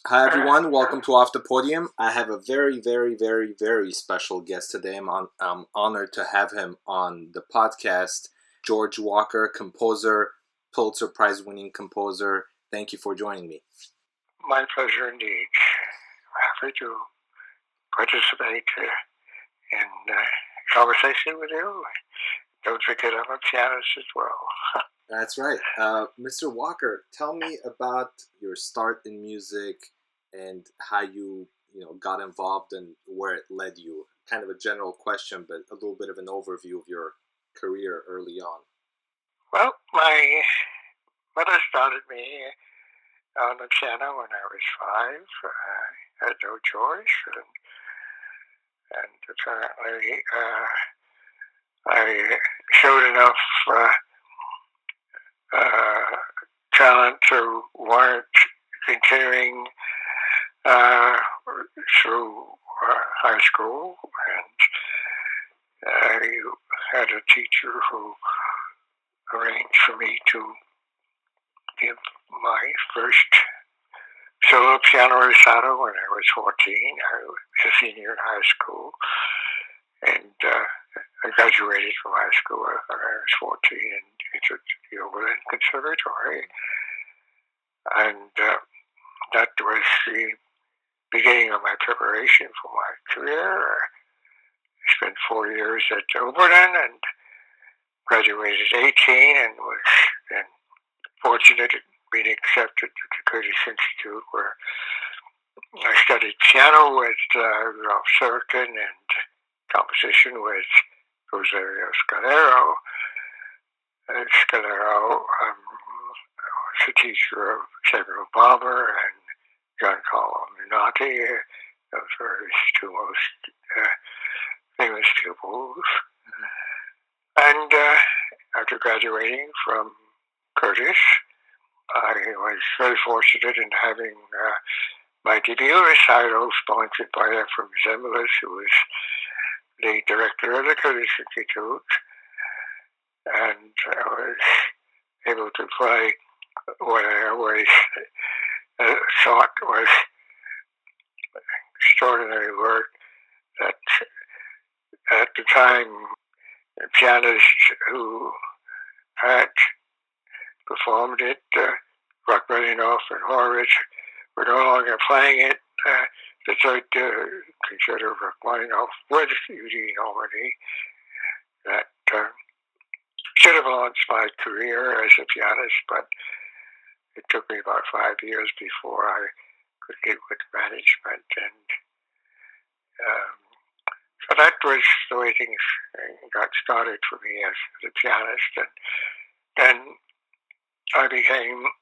Hi everyone, welcome to Off the Podium. I have a very, very, very, very special guest today. I'm honored to have him on the podcast. George Walker, composer, Pulitzer Prize winning composer. Thank you for joining me. My pleasure indeed. Happy to participate in conversation with you. Don't forget I'm a pianist as well. That's right. Mr. Walker, tell me about your start in music and how you got involved and where it led you. Kind of a general question, but a little bit of an overview of your career early on. Well, my mother started me on the piano when I was 5. I had no choice, and apparently I showed enough talent to warrant continuing through high school, and I had a teacher who arranged for me to give my first solo piano recital when I was 14. I was a senior in high school, and I graduated from high school when I was 14 and entered the Oberlin Conservatory, and that was the beginning of my preparation for my career. I spent 4 years at Oberlin and graduated at 18 and was then fortunate in being accepted at the Curtis Institute, where I studied piano with Rudolf Serkin and composition with Rosario Scalero. Scalero was a teacher of Samuel Barber and Giancarlo Minotti. Those were his two most famous pupils. And after graduating from Curtis, I was very fortunate in having my debut recital sponsored by Ephraim Zemlis, who was the director of the Curtis Institute, and I was able to play what I always thought was extraordinary work that at the time the pianists who had performed it, Rachmaninoff and Horowitz, were no longer playing it. The third concerto of Rachmaninoff with Eugene Ormandy that should have launched my career as a pianist, but it took me about 5 years before I could get with management, and so that was the way things got started for me as a pianist. And then I became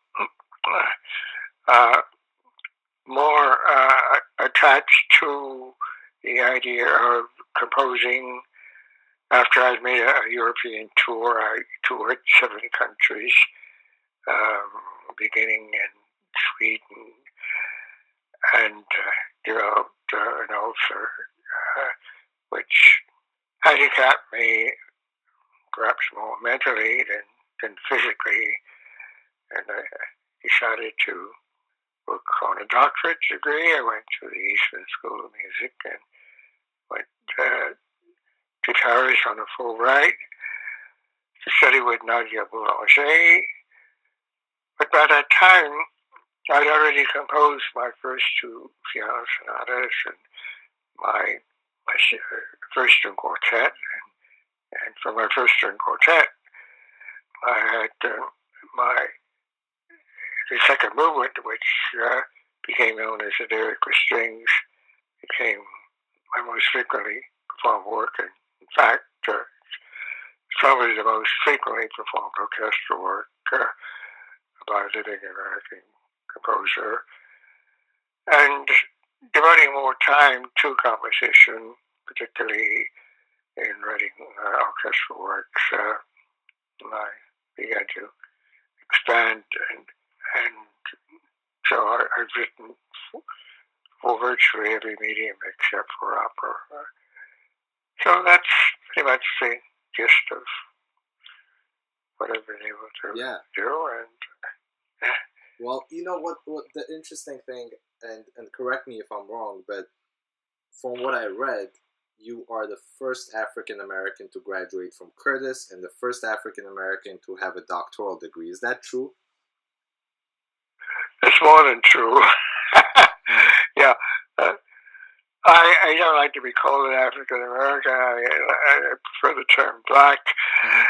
more attached to the idea of composing. After I'd made a European tour, I toured 7 countries, beginning in Sweden, and developed an ulcer, which handicapped me perhaps more mentally than physically, and I decided to work on a doctorate degree. I went to the Eastman School of Music and went to Paris on a Fulbright to study with Nadia Boulanger. But by that time, I'd already composed my first 2 piano sonatas and my first string quartet. And for my first string quartet, I had the second movement, which became known as the Lyric with Strings, became my most frequently performed work. And in fact, it's probably the most frequently performed orchestral work by a living American composer. And devoting more time to composition, particularly in writing orchestral works, I began to expand, and so I've written for virtually every medium except for opera. So that's pretty much the gist of what I've been able to do. And well, you know what the interesting thing, and correct me if I'm wrong, but from what I read, you are the first African American to graduate from Curtis and the first African American to have a doctoral degree. Is that true? It's more than true. Yeah. I don't like to be called an African American. I prefer the term black. Mm-hmm.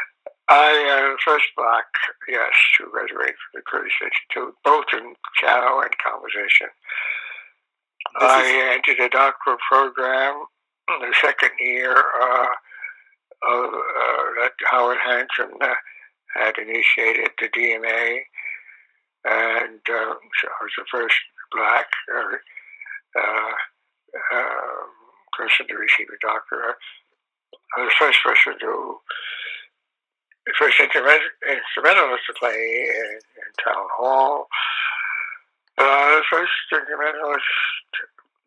I am the first black, yes, to graduate from the Curtis Institute, both in piano and composition. I entered a doctoral program in the second year that Howard Hanson had initiated the DMA, and so I was the first black person to receive a doctorate. I was the first person to, the first instrumentalist to play in town hall. The first instrumentalist,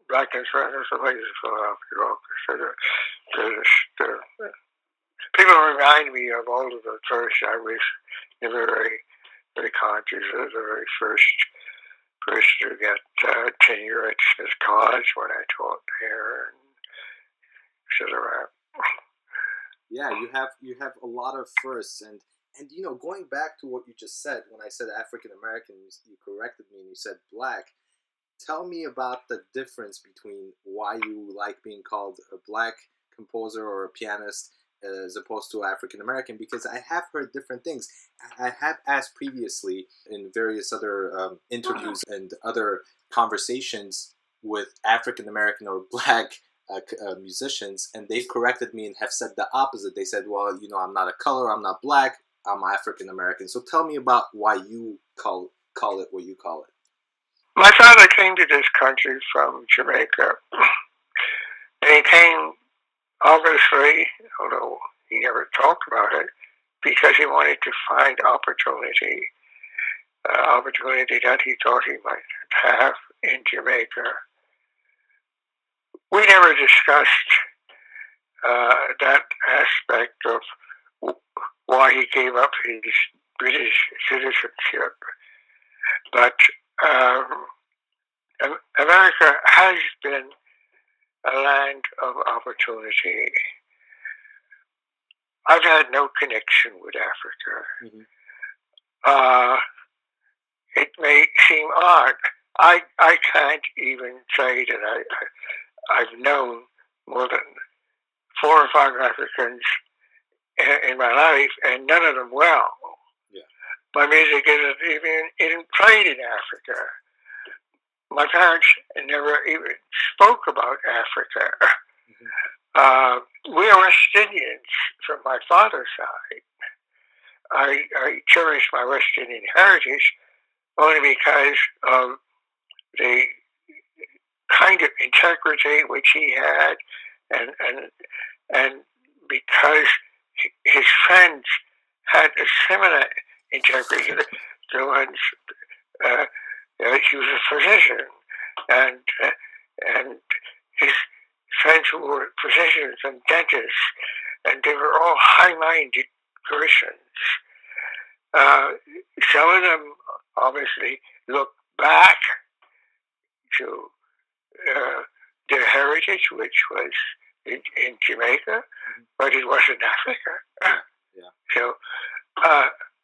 black instrumentalist to play in the Philadelphia Orchestra. People remind me of all of the first. I was never very conscious of the very first person to get tenure at Smith College when I taught there, and etc. Yeah, you have a lot of firsts, and going back to what you just said, when I said African American, you corrected me and you said black. Tell me about the difference between why you like being called a black composer or a pianist as opposed to African American, because I have heard different things. I have asked previously in various other interviews and other conversations with African American or black musicians, and they've corrected me and have said the opposite. They said, well, I'm not a color, I'm not black, I'm African American. So tell me about why you call it what you call it. My father came to this country from Jamaica, and he came, obviously, although he never talked about it, because he wanted to find opportunity that he thought he might have in Jamaica. We never discussed that aspect of why he gave up his British citizenship. But America has been a land of opportunity. I've had no connection with Africa. Mm-hmm. It may seem odd. I can't even say that I've known more than 4 or 5 Africans in my life, and none of them well. Yeah. My music isn't even played in Africa. My parents never even spoke about Africa. Mm-hmm. We are West Indians from my father's side. I cherish my West Indian heritage only because of the kind of integrity which he had, and because his friends had a similar integrity to one's. He was a physician, and his friends who were physicians and dentists, and they were all high-minded persons. Some of them obviously look back to their heritage, which was in Jamaica, mm-hmm. but it wasn't Africa. Yeah. So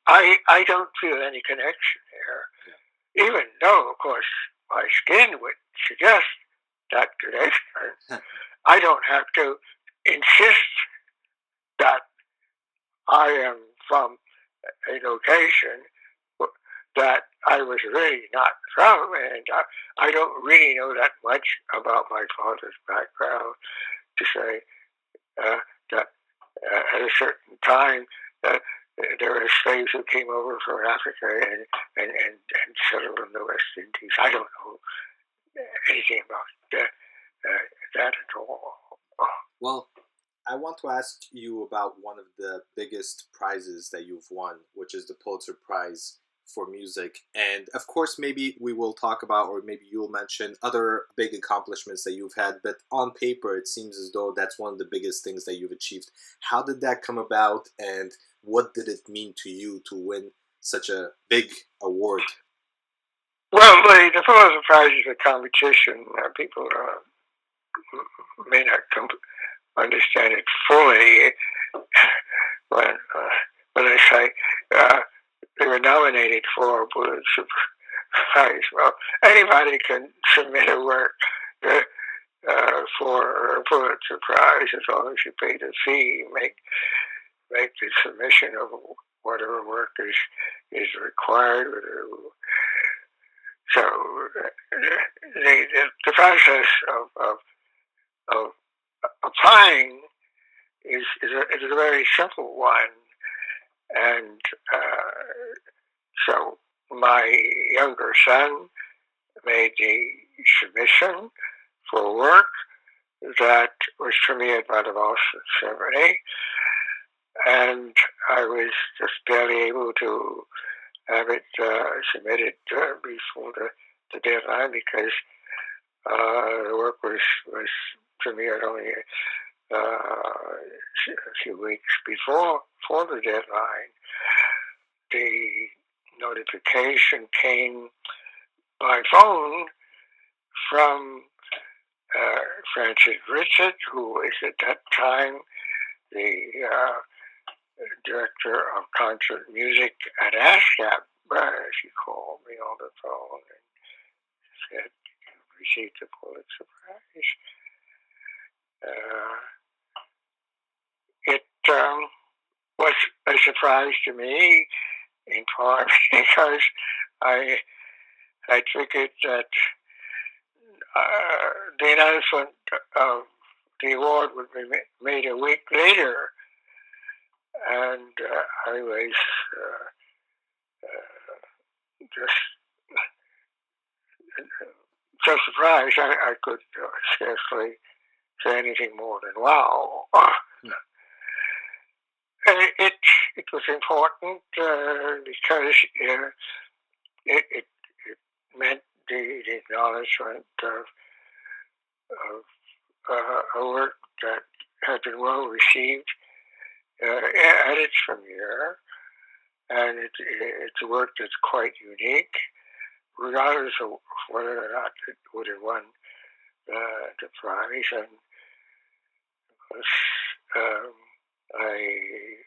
I don't feel any connection there. Yeah. Even though, of course, my skin would suggest that connection. I don't have to insist that I am from a location that I was really not from, and I don't really know that much about my father's background to say that at a certain time there were slaves who came over from Africa and settled in the West Indies. I don't know anything about that at all. Well, I want to ask you about one of the biggest prizes that you've won, which is the Pulitzer Prize for music. And of course, maybe we will talk about, or maybe you'll mention other big accomplishments that you've had, but on paper, it seems as though that's one of the biggest things that you've achieved. How did that come about, and what did it mean to you to win such a big award? Well, the Pulitzer Prize is a competition. People may not understand it fully when I say they were nominated for a Pulitzer Prize. Well, anybody can submit a work for a Pulitzer Prize as long as you pay the fee, make the submission of whatever work is required. So the process of applying is a very simple one, and so my younger son made the submission for work that was premiered by the Boston Symphony, and I was just barely able to have it submitted before the deadline because the work was premiered only a few weeks before the deadline. The notification came by phone from Francis Richard, who was at that time the director of concert music at ASCAP. She called me on the phone and said, "You received the Pulitzer Prize." It was a surprise to me, in part because I figured that the announcement of the award would be made a week later, and I was just so surprised I could scarcely say anything more than wow. It was important because it meant the acknowledgement of a work that had been well received at its premiere, and it's a work that's quite unique, regardless of whether or not it would have won the prize. And I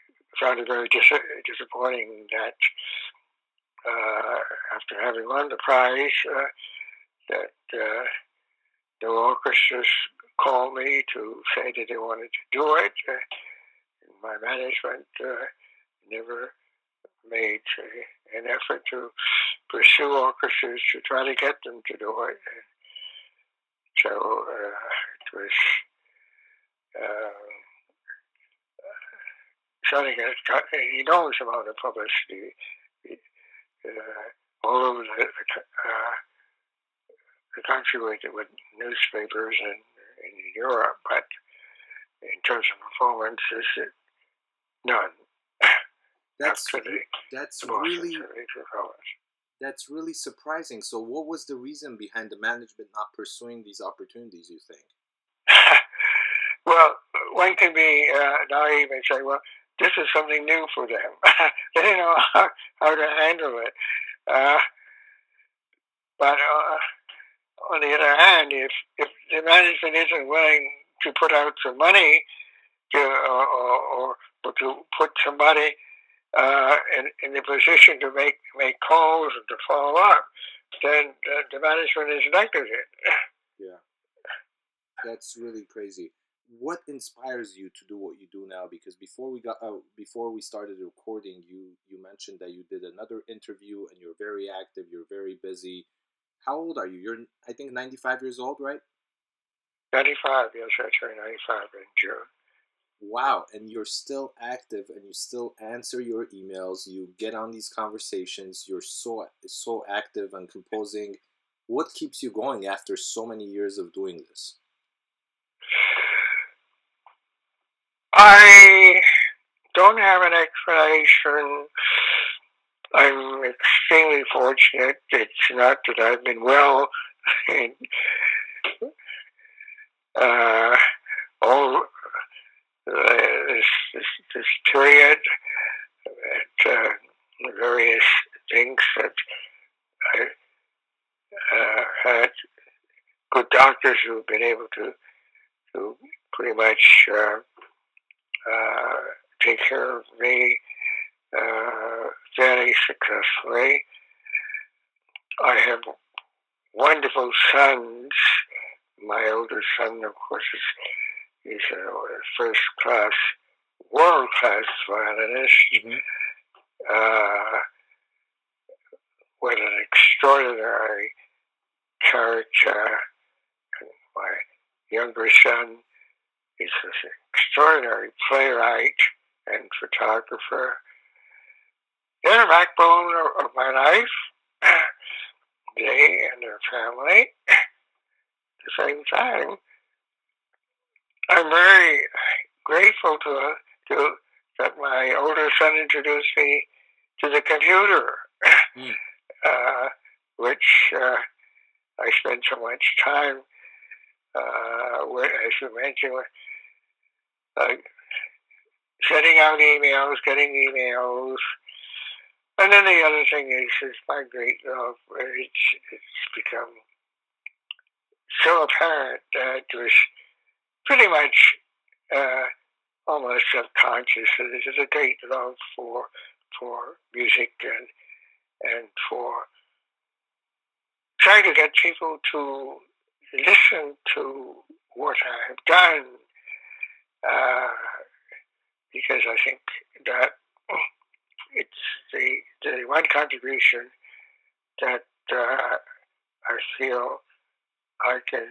found it very disappointing that after having won the prize, that the orchestras called me to say that they wanted to do it. My management never made an effort to pursue orchestras to try to get them to do it. So it was something that got an enormous amount of publicity all over the country with newspapers and in Europe, but in terms of performances, none. That's really surprising. So what was the reason behind the management not pursuing these opportunities, you think? Well, one can be naive and say, well, this is something new for them. They didn't know how to handle it. But on the other hand, if the management isn't willing to put out some money or to put somebody in the position to make calls and to follow up, then the management is negligent. Yeah, that's really crazy. What inspires you to do what you do now? Because before we started recording, you mentioned that you did another interview and you're very active, you're very busy. How old are you? You're, I think, 95 years old, right? 95, yes, I turned 95 in June. Wow, and you're still active and you still answer your emails, you get on these conversations, you're so active and composing. What keeps you going after so many years of doing this? I don't have an explanation. I'm extremely fortunate. It's not that I've been well in all this period, at various things that doctors who've been able to pretty much take care of me fairly successfully. I have wonderful sons. My older son, of course, is a first-class, world-class violinist. Mm-hmm. With an extraordinary character. And my younger son is an extraordinary playwright and photographer. They're the backbone of my life. They and their family. At the same time, I'm very grateful to that my older son introduced me to the computer, which I spent so much time with, as you mentioned, sending out emails, getting emails. And then the other thing is my great love. It's become so apparent that it was pretty much almost subconscious. There's a great love for music and for trying to get people to listen to what I have done, because I think that it's the one contribution that I feel I can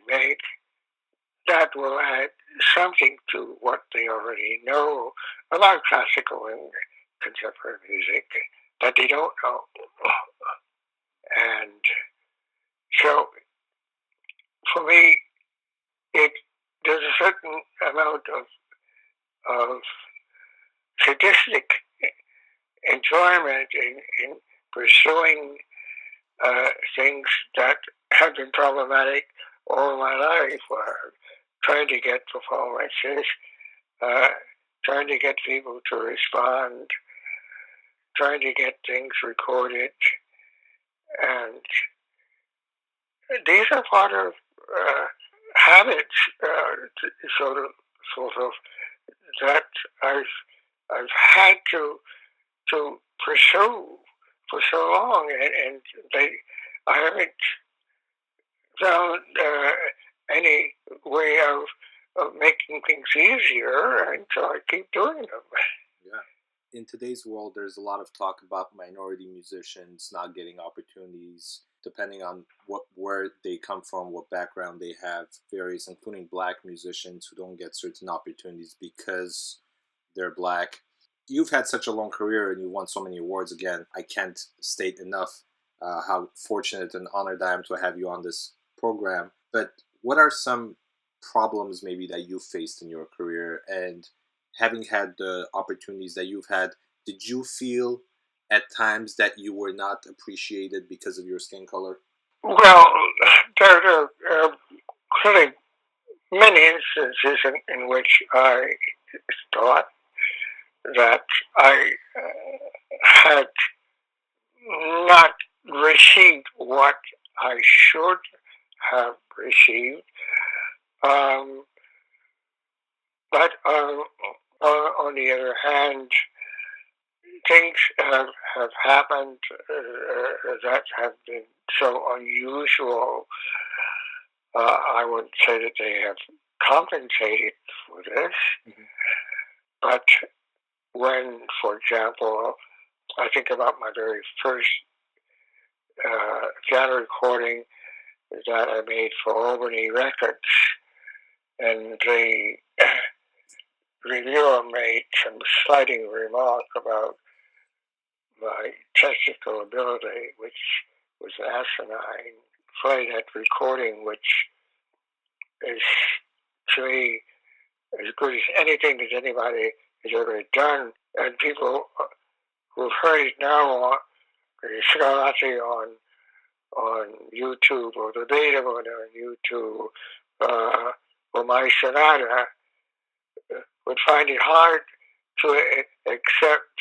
make that will add something to what they already know about classical and contemporary music that they don't know. And so, for me, there's a certain amount of sadistic enjoyment in pursuing things that have been problematic all my life, trying to get performances, trying to get people to respond, trying to get things recorded. And these are part of habits, sort of, that I've had to pursue for so long, and I haven't found any way of making things easier, and so I keep doing them. Yeah. In today's world, there's a lot of talk about minority musicians not getting opportunities, depending on where they come from, what background they have, various, including black musicians who don't get certain opportunities because they're black. You've had such a long career and you won so many awards. Again, I can't state enough how fortunate and honored I am to have you on this program. But what are some problems maybe that you faced in your career? And having had the opportunities that you've had, did you feel at times that you were not appreciated because of your skin color? Well, there are clearly many instances in which I thought that I had not received what I should have received. But on the other hand, things have happened that have been so unusual. I wouldn't say that they have compensated for this. Mm-hmm. But when, for example, I think about my very first piano recording that I made for Albany Records, and the reviewer made some slighting remark about my technical ability, which was asinine. Played that recording, which is, to me, as good as anything that anybody has ever done. And people who've heard it now on YouTube, or the Beethoven on YouTube, or my sonata, would find it hard to accept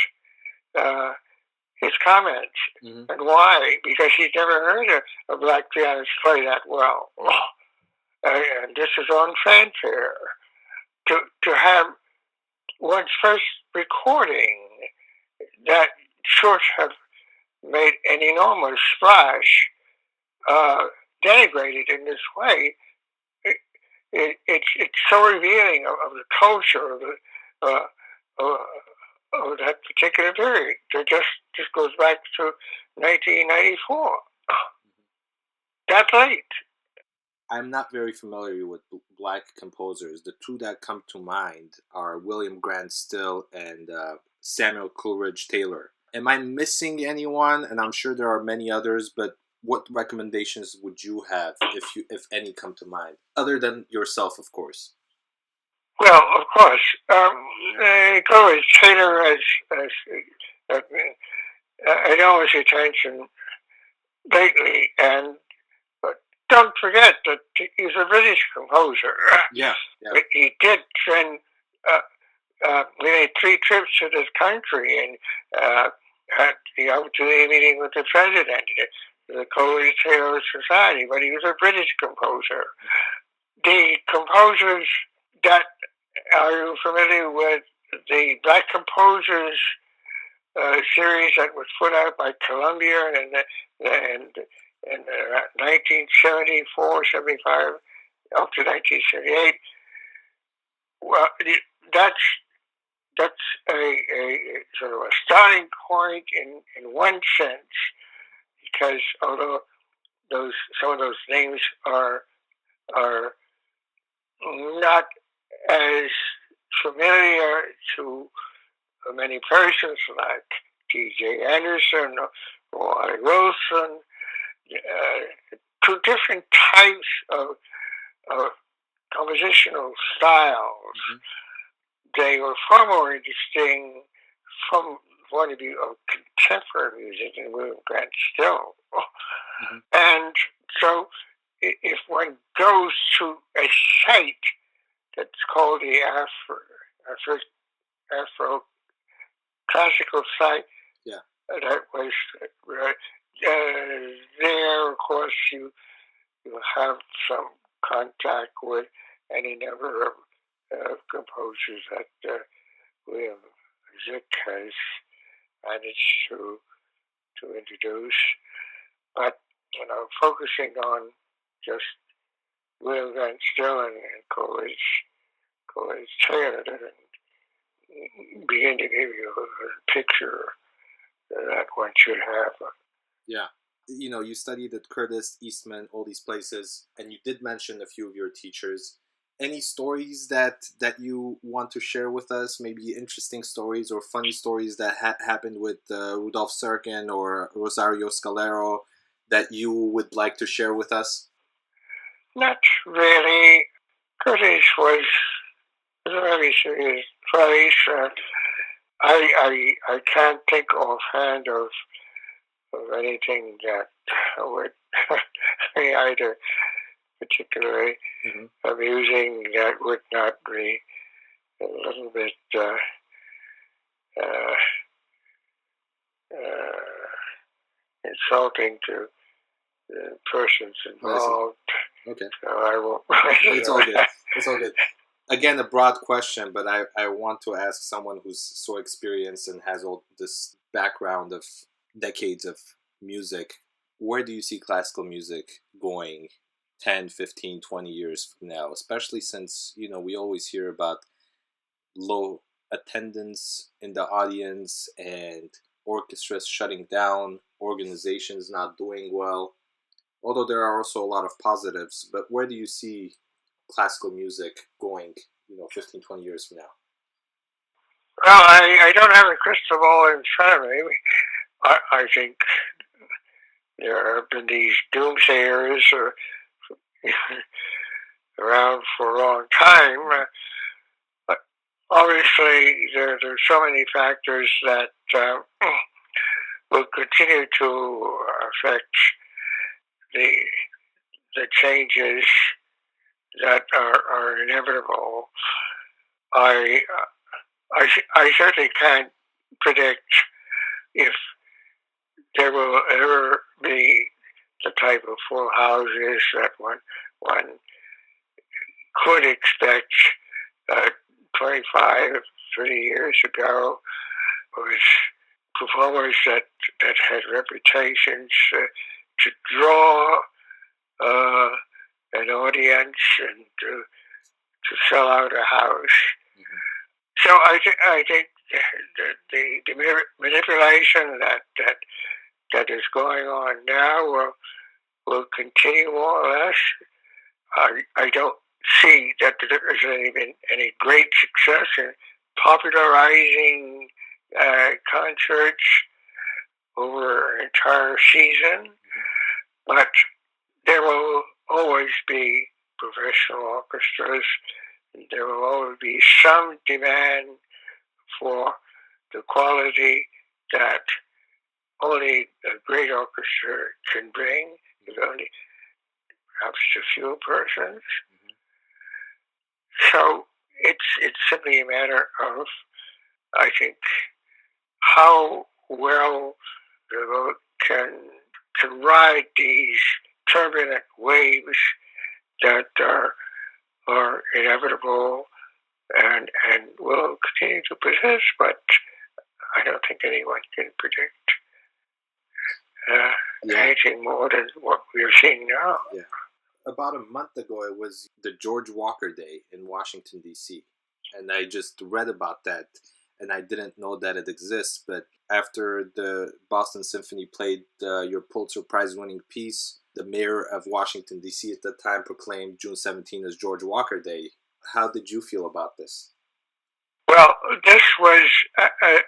his comments. Mm-hmm. And why? Because he'd never heard a black pianist play that well. And this is on fanfare. To have one's first recording that should have made an enormous splash denigrated in this way, it's so revealing of the culture of that particular period. It just goes back to 1994. That late. I'm not very familiar with black composers. The two that come to mind are William Grant Still and Samuel Coleridge Taylor. Am I missing anyone? And I'm sure there are many others, but what recommendations would you have, if any, come to mind, other than yourself, of course? Well, of course, Coleridge Taylor has enormous attention lately, but don't forget that he's a British composer. Yeah. He did send. We made 3 trips to this country and had the opportunity of meeting with the president of the Coleridge Taylor Society, but he was a British composer. The composers that are you familiar with the Black Composers series that was put out by Columbia in 1974, 75, up to 1978? Well, that's a sort of a starting point in one sense, because although some of those names are not as familiar to many persons like T.J. Anderson or Wally Wilson, 2 different types of compositional styles. Mm-hmm. They were far more interesting from the point of view of contemporary music than William Grant Still. Mm-hmm. And so if one goes to a site that's called the Afro classical site, that was there, of course, you have some contact with any number of composers that William Zick has managed to introduce, but focusing on just William Grant Still and Coleridge Taylor doesn't begin to give you a picture that one should have. Yeah. You studied at Curtis, Eastman, all these places, and you did mention a few of your teachers. Any stories that you want to share with us? Maybe interesting stories or funny stories that happened with Rudolf Serkin or Rosario Scalero that you would like to share with us? Not really. Curtis was a very serious place. I can't think offhand of anything that would be either particularly amusing, that would not be a little bit insulting to the persons involved. Okay. So I won't. It's all good. It's all good. Again, a broad question, but I want to ask someone who's so experienced and has all this background of decades of music. Where do you see classical music going 10, 15, 20 years from now? Especially since, we always hear about low attendance in the audience and orchestras shutting down, organizations not doing well. Although there are also a lot of positives, but where do you see classical music going, 15, 20 years from now? Well, I don't have a crystal ball in front of me. I think there have been these doomsayers around for a long time. But obviously, there's so many factors that will continue to affect the changes that are inevitable. I certainly can't predict if there will ever be the type of full houses that one could expect 25, 30 years ago. Was performers that had reputations to draw an audience and to sell out a house. Mm-hmm. So I think the manipulation that is going on now will continue more or less. I don't see that there has been any great success in popularizing concerts over an entire season, but there will always be professional orchestras. There will always be some demand for the quality that only a great orchestra can bring, with only perhaps a few persons. Mm-hmm. So it's simply a matter of, I think, how well the vote can ride these turbulent waves that are inevitable and will continue to persist, but I don't think anyone can predict anything more than what we're seeing now. Yeah. About a month ago, it was the George Walker Day in Washington, D.C., and I just read about that, and I didn't know that it exists, but after the Boston Symphony played your Pulitzer Prize winning piece, the mayor of Washington, D.C. at the time proclaimed June 17 as George Walker Day. How did you feel about this? Well, this was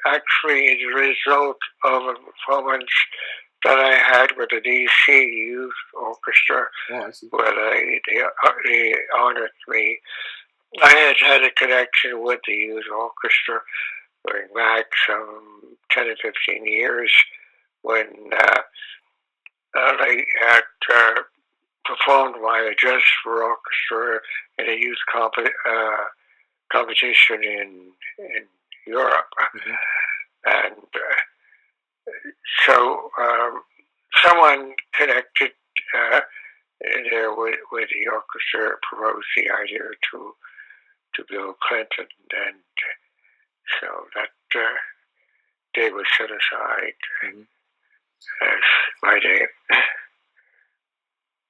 actually the result of a performance that I had with the D.C. Youth Orchestra, where they honored me. I had a connection with the Youth Orchestra going back some 10 or 15 years when they had performed my Address for Orchestra in a youth competition in Europe. Mm-hmm. And so someone connected there with the orchestra proposed the idea to Bill Clinton, and so that day was set aside as my day.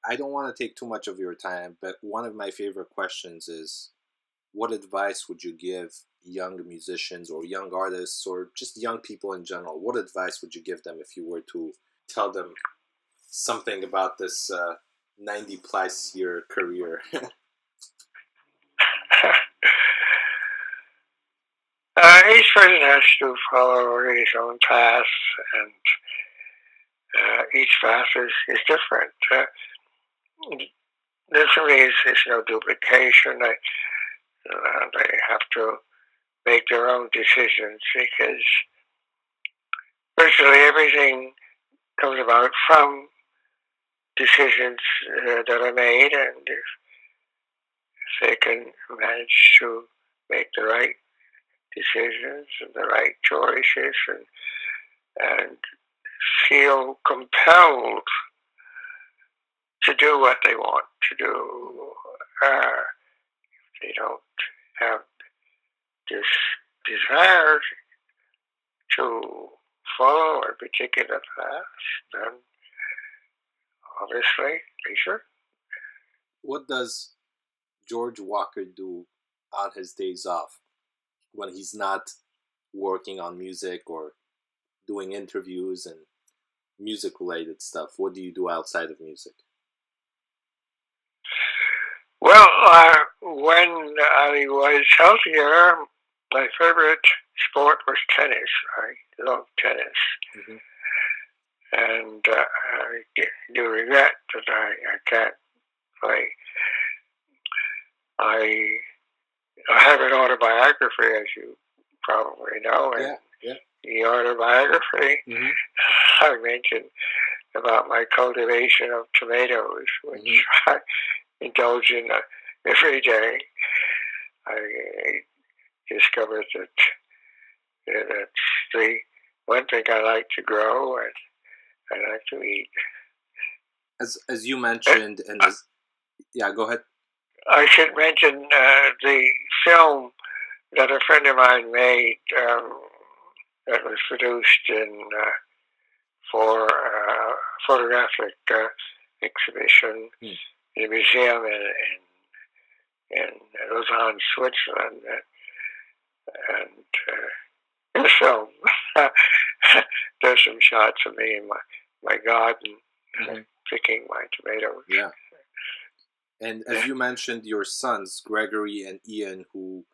I don't want to take too much of your time, but one of my favorite questions is, what advice would you give young musicians or young artists or just young people in general? What advice would you give them if you were to tell them something about this 90-plus year career? Each person has to follow his own path, and each path is different. There certainly is no duplication. They have to make their own decisions because virtually everything comes about from decisions that are made, and if they can manage to make the right decisions and the right choices and feel compelled to do what they want to do, if they don't have this desire to follow a particular path, then obviously they should. What does George Walker do on his days off when he's not working on music or doing interviews and music-related stuff? What do you do outside of music? Well, when I was healthier, my favorite sport was tennis. I love tennis. Mm-hmm. And I do regret that I can't play. I have an autobiography, as you probably know, and the autobiography, I mentioned about my cultivation of tomatoes, which I indulge in every day. I discovered that that's the one thing I like to grow, and I like to eat. As you mentioned, go ahead. I should mention the film that a friend of mine made that was produced for a photographic exhibition in a museum in Lausanne, Switzerland, and in the film there's some shots of me in my garden picking my tomatoes. Yeah. And as you mentioned, your sons, Gregory and Ian, who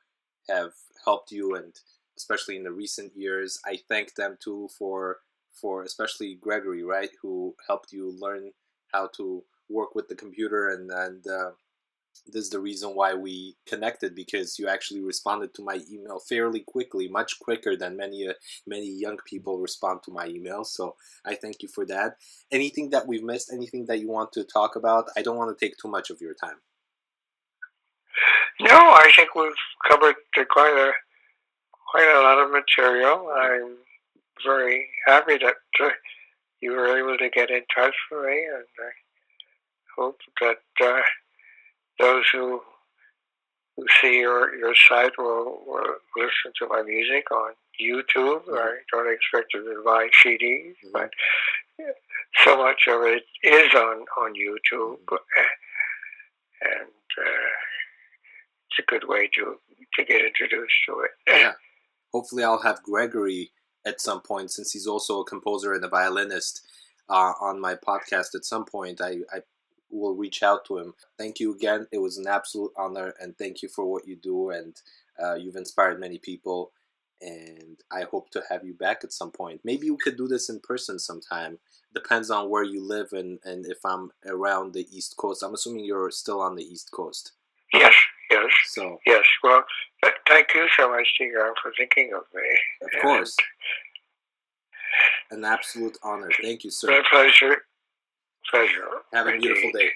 have helped you, and especially in the recent years, I thank them too for especially Gregory, right, who helped you learn how to work with the computer, and this is the reason why we connected, because you actually responded to my email fairly quickly, much quicker than many young people respond to my emails. So I thank you for that. Anything that we've missed? Anything that you want to talk about? I don't want to take too much of your time. No, I think we've covered quite a lot of material. I'm very happy that you were able to get in touch with me, and I hope that those who see your site will listen to my music on YouTube. I don't expect them to buy CDs, but so much of it is on YouTube, and it's a good way to get introduced to it. Yeah. Hopefully I'll have Gregory at some point, since he's also a composer and a violinist, on my podcast at some point. I will reach out to him. Thank you again. It was an absolute honor, and thank you for what you do, and you've inspired many people, and I hope to have you back at some point. Maybe we could do this in person sometime. Depends on where you live and if I'm around the East Coast. I'm assuming you're still on the East Coast. Yes. So yes. Well, thank you so much, Tigran, for thinking of me. Of course. An absolute honor. Thank you, sir. My pleasure. Have a beautiful day.